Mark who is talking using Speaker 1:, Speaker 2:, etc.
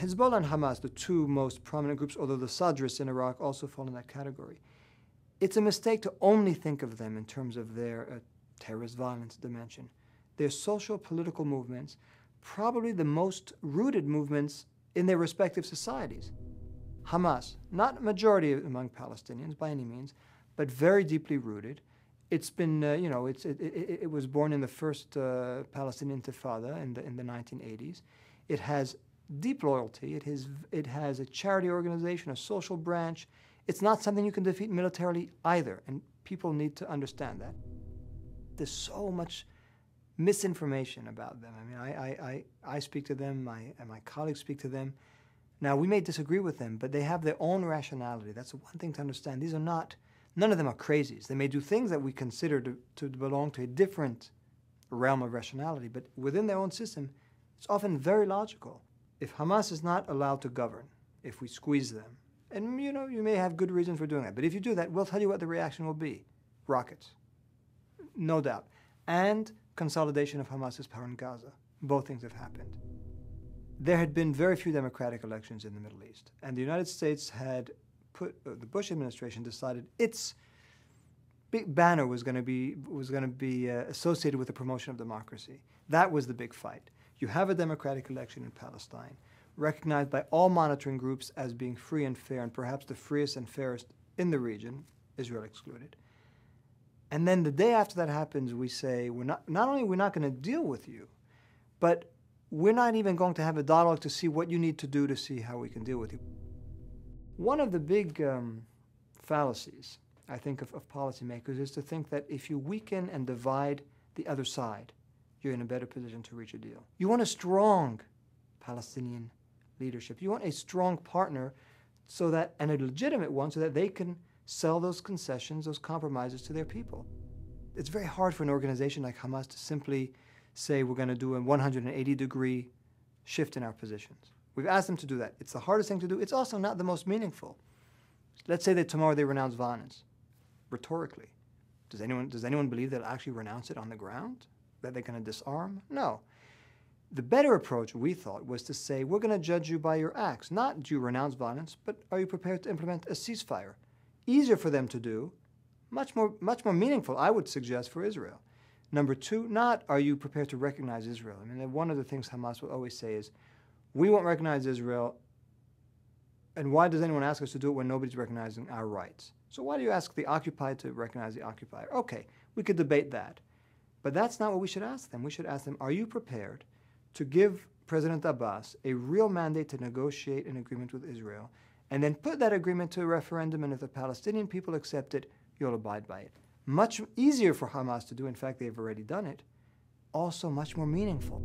Speaker 1: Hezbollah and Hamas, the two most prominent groups, although the Sadrists in Iraq also fall in that category, it's a mistake to only think of them in terms of their terrorist violence dimension. They're social political movements, probably the most rooted movements in their respective societies. Hamas, not a majority among Palestinians by any means, but very deeply rooted. It's been, it was born in the first Palestinian Intifada in the 1980s. It has deep loyalty. It has a charity organization, a social branch. It's not something you can defeat militarily either, and people need to understand that. There's so much misinformation about them. I mean, I speak to them, and my colleagues speak to them. Now, we may disagree with them, but they have their own rationality. That's the one thing to understand. These are not, none of them are crazies. They may do things that we consider to belong to a different realm of rationality, but within their own system, it's often very logical. If Hamas is not allowed to govern, if we squeeze them, and you may have good reason for doing that, but if you do that, we'll tell you what the reaction will be. Rockets. No doubt. And consolidation of Hamas's power in Gaza. Both things have happened. There had been very few democratic elections in the Middle East, and the United States had the Bush administration decided its big banner was going to be associated with the promotion of democracy. That was the big fight. You have a democratic election in Palestine, recognized by all monitoring groups as being free and fair, and perhaps the freest and fairest in the region, Israel excluded. And then the day after that happens, we say, not only are we not going to deal with you, but we're not even going to have a dialogue to see what you need to do to see how we can deal with you. One of the big fallacies, I think, of policymakers is to think that if you weaken and divide the other side, you're in a better position to reach a deal. You want a strong Palestinian leadership. You want a strong partner and a legitimate one so that they can sell those concessions, those compromises to their people. It's very hard for an organization like Hamas to simply say we're going to do a 180-degree shift in our positions. We've asked them to do that. It's the hardest thing to do. It's also not the most meaningful. Let's say that tomorrow they renounce violence, rhetorically. Does anyone believe they'll actually renounce it on the ground? That they're going to disarm? No. The better approach, we thought, was to say, we're going to judge you by your acts. Not do you renounce violence, but are you prepared to implement a ceasefire? Easier for them to do, much more meaningful, I would suggest, for Israel. Number two, not are you prepared to recognize Israel. I mean, one of the things Hamas will always say is, we won't recognize Israel, and why does anyone ask us to do it when nobody's recognizing our rights? So why do you ask the occupied to recognize the occupier? Okay, we could debate that. But that's not what we should ask them. We should ask them, are you prepared to give President Abbas a real mandate to negotiate an agreement with Israel, and then put that agreement to a referendum, and if the Palestinian people accept it, you'll abide by it? Much easier for Hamas to do. In fact, they've already done it. Also much more meaningful.